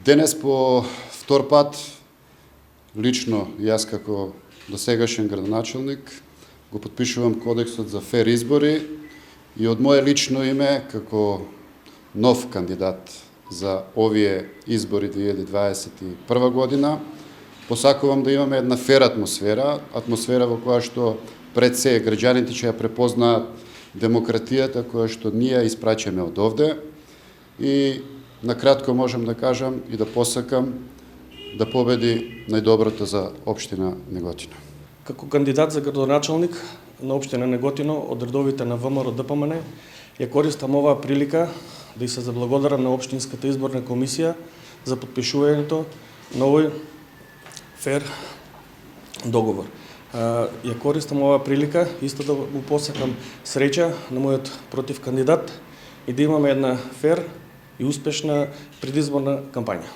Денес по втор пат, лично јас како досегашен градоначелник, го подпишувам Кодексот за фер избори и од моје лично име, како нов кандидат за овие избори 2021 година, посакувам да имаме една фер атмосфера во која што пред се граѓаните ќе ја препознаат демократијата која што ние испраќаме од овде и накратко можам да кажам и да посакам да победи најдоброто за општина Неготино. Како кандидат за градоначелник на општина Неготино од редовите на ВМРО ДПМН ја користам оваа прилика да се заблагодарам на општинската изборна комисија за подпишувањето на овој фер договор. Ја користам оваа прилика исто да му посакам среќа на мојот против кандидат и да имаме една фер и успешна предизборна кампања.